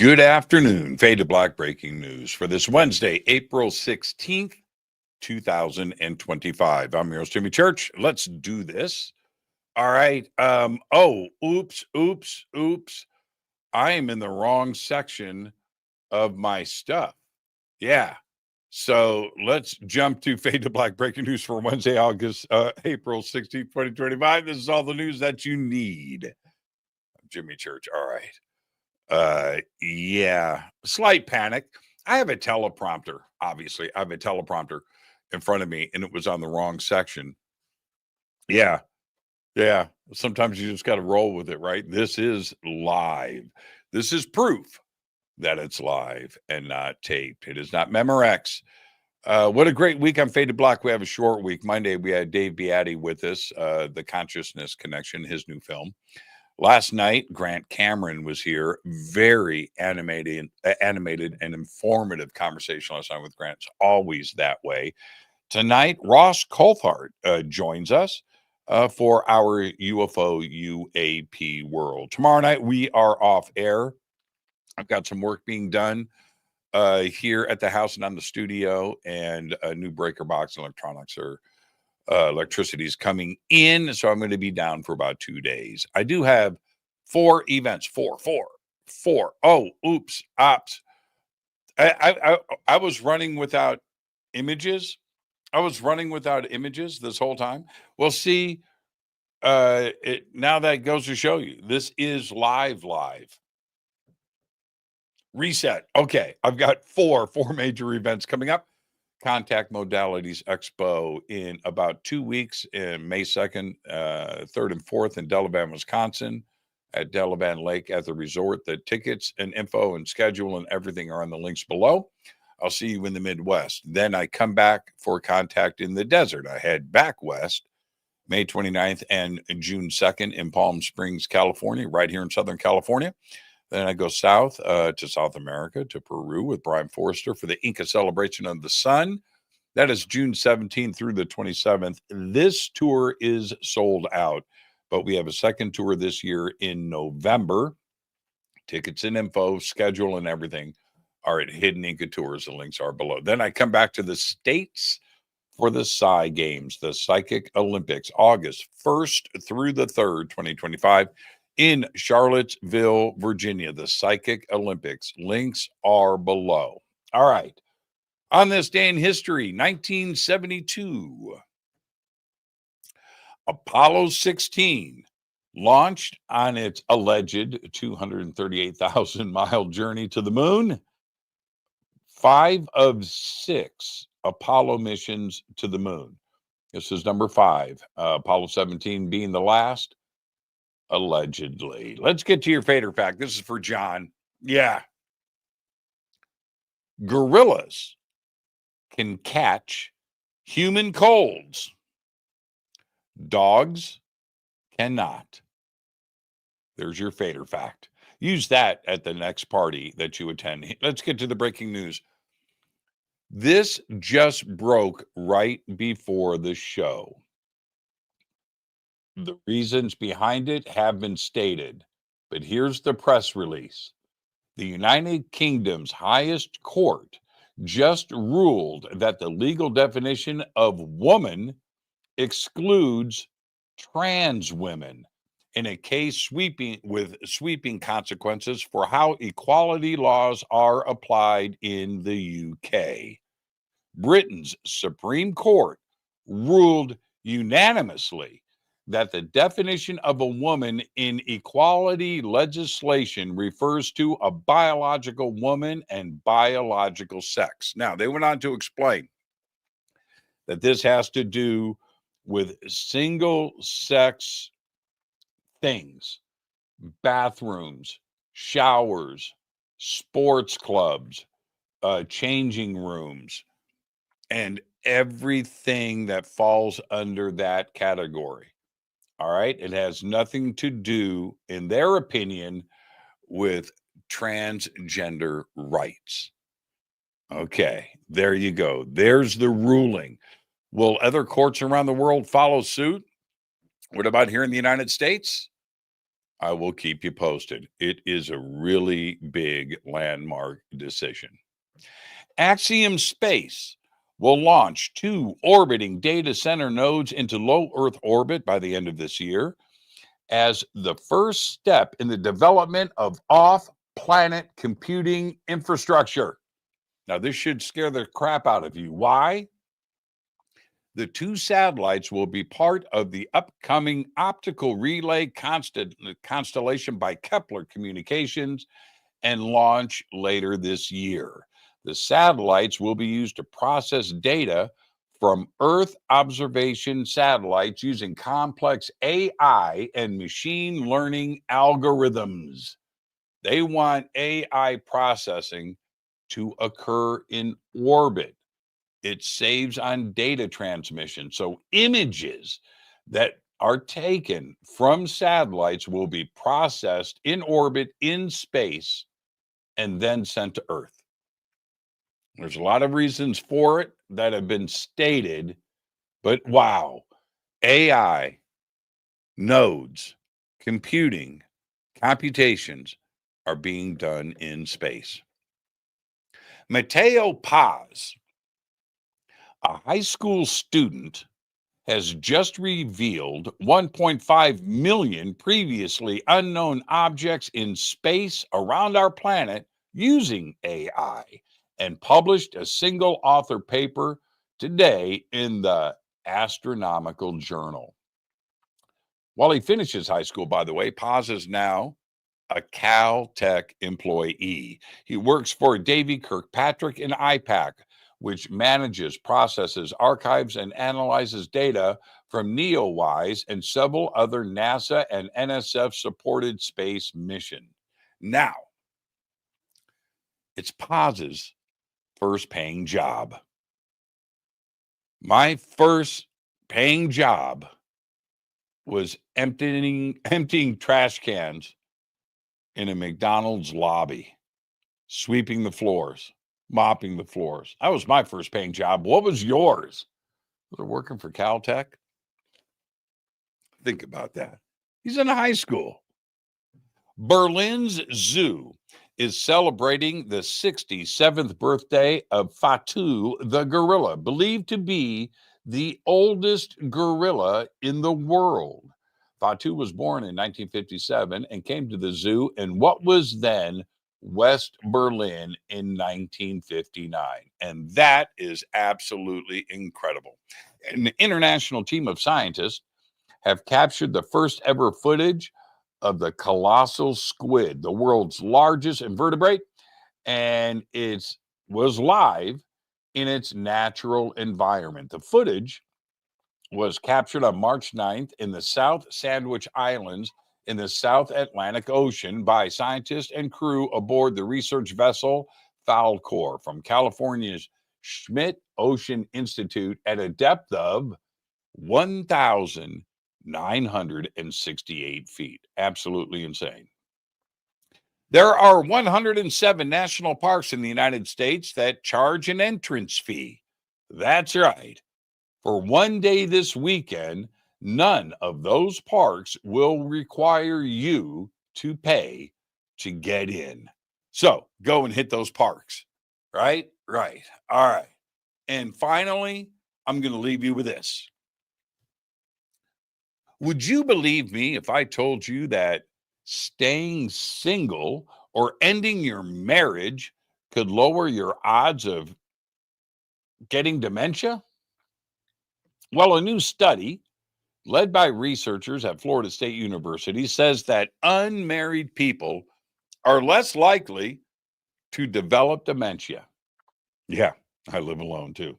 Good afternoon. Fade to Black breaking news for this Wednesday, April 16th, 2025. I'm your host, Jimmy Church. Let's do this. All right. Oops. I am in the wrong section of my stuff. Yeah. So let's jump to Fade to Black breaking news for Wednesday, April 16th, 2025. This is all the news that you need. I'm Jimmy Church. All right. Yeah, slight panic. I have a teleprompter, obviously. I have a teleprompter in front of me, and it was on the wrong section. Yeah. Sometimes you just got to roll with it, right? This is live. This is proof that it's live and not taped. It is not Memorex. What a great week on Faded Black. We have a short week. Monday, we had Dave Beatty with us, The Consciousness Connection, his new film. Last night, Grant Cameron was here. Very animated and informative conversation last night with Grant. It's always that way. Tonight, Ross Coulthard joins us for our UFO UAP world. Tomorrow night, we are off air. I've got some work being done here at the house and on the studio, and a new breaker box electronics or electricity is coming in, so I'm going to be down for about 2 days. I do have 4 events. Four. Oh, oops, ops. I was running without images. This whole time. Well, see, now that goes to show you this is live. Reset. Okay, I've got four major events coming up. Contact Modalities Expo in about 2 weeks, in May 2nd, 3rd, and 4th in Delavan, Wisconsin, at Delavan Lake at the resort. The tickets and info and schedule and everything are on the links below. I'll see you in the Midwest. Then I come back for Contact in the desert. I head back west, May 29th and June 2nd in Palm Springs, California, right here in Southern California. Then I go south to South America, to Peru with Brian Forrester for the Inca Celebration of the Sun. That is June 17th through the 27th. This tour is sold out, but we have a second tour this year in November. Tickets and info, schedule, and everything are at Hidden Inca Tours. The links are below. Then I come back to the States for the PSI Games, the Psychic Olympics, August 1st through the 3rd, 2025. In Charlottesville, Virginia, the Psychic Olympics. Links are below. All right. On this day in history, 1972, Apollo 16 launched on its alleged 238,000-mile journey to the moon. 5 of 6 Apollo missions to the moon. This is number 5. Apollo 17 being the last. Allegedly. Let's get to your fader fact. This is for John. Yeah. Gorillas can catch human colds. Dogs cannot. There's your fader fact. Use that at the next party that you attend. Let's get to the breaking news. This just broke right before the show. The reasons behind it have been stated, but here's the press release. The United Kingdom's highest court just ruled that the legal definition of woman excludes trans women in a case sweeping consequences for how equality laws are applied in the UK. Britain's Supreme Court ruled unanimously that the definition of a woman in equality legislation refers to a biological woman and biological sex. Now, they went on to explain that this has to do with single sex things, bathrooms, showers, sports clubs, changing rooms, and everything that falls under that category. All right. It has nothing to do, in their opinion, with transgender rights. Okay. There you go. There's the ruling. Will other courts around the world follow suit? What about here in the United States? I will keep you posted. It is a really big landmark decision. Axiom Space will launch 2 orbiting data center nodes into low Earth orbit by the end of this year as the first step in the development of off-planet computing infrastructure. Now, this should scare the crap out of you. Why? The 2 satellites will be part of the upcoming optical relay constellation by Kepler Communications and launch later this year. The satellites will be used to process data from Earth observation satellites using complex AI and machine learning algorithms. They want AI processing to occur in orbit. It saves on data transmission. So images that are taken from satellites will be processed in orbit in space and then sent to Earth. There's a lot of reasons for it that have been stated, but wow, AI, nodes, computing, computations are being done in space. Mateo Paz, a high school student, has just revealed 1.5 million previously unknown objects in space around our planet using AI and published a single author paper today in the Astronomical Journal. While he finishes high school, by the way, Paz is now a Caltech employee. He works for Davy Kirkpatrick and IPAC, which manages, processes, archives, and analyzes data from NEOWISE and several other NASA and NSF supported space missions. Now, it's Paz's first paying job. My first paying job was emptying trash cans in a McDonald's lobby, sweeping the floors, mopping the floors. That was my first paying job. What was yours? Was it working for Caltech? Think about that. He's in high school. Berlin's zoo is celebrating the 67th birthday of Fatu the gorilla, believed to be the oldest gorilla in the world. Fatu was born in 1957 and came to the zoo in what was then West Berlin in 1959. And that is absolutely incredible. An international team of scientists have captured the first ever footage of the colossal squid, the world's largest invertebrate, and it was live in its natural environment. The footage was captured on March 9th in the South Sandwich Islands in the South Atlantic Ocean by scientists and crew aboard the research vessel Falcor from California's Schmidt Ocean Institute at a depth of 1,968 feet. Absolutely insane. There are 107 national parks in the United States that charge an entrance fee. That's right. For one day this weekend, none of those parks will require you to pay to get in. So go and hit those parks. Right? Right. All right. And finally, I'm going to leave you with this. Would you believe me if I told you that staying single or ending your marriage could lower your odds of getting dementia? Well, a new study led by researchers at Florida State University says that unmarried people are less likely to develop dementia. Yeah, I live alone too.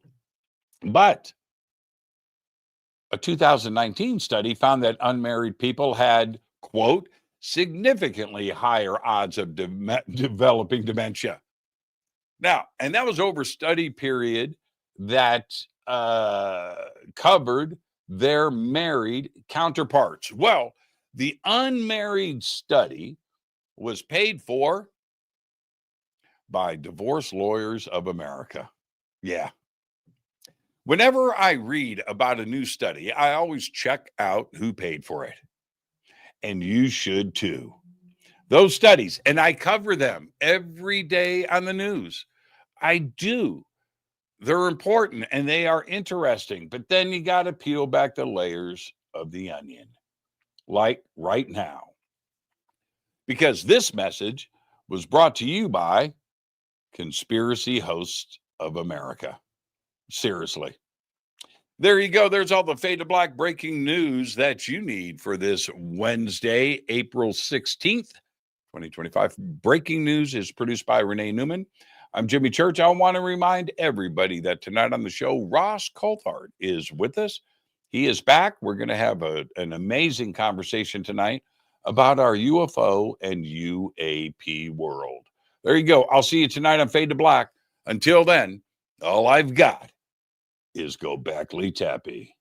But a 2019 study found that unmarried people had, quote, significantly higher odds of developing dementia. Now, and that was over a study period that covered their married counterparts. Well, the unmarried study was paid for by Divorce Lawyers of America. Yeah. Whenever I read about a new study, I always check out who paid for it. and you should too. Those studies, and I cover them every day on the news. I do. They're important and they are interesting, but then you got to peel back the layers of the onion, like right now. Because this message was brought to you by Conspiracy Hosts of America. Seriously. There you go. There's all the Fade to Black breaking news that you need for this Wednesday, April 16th, 2025. Breaking news is produced by Renee Neumann. I'm Jimmy Church. I want to remind everybody that tonight on the show, Ross Coulthard is with us. He is back. We're going to have an amazing conversation tonight about our UFO and UAP world. There you go. I'll see you tonight on Fade to Black. Until then, all I've got is go back Lee Tappy.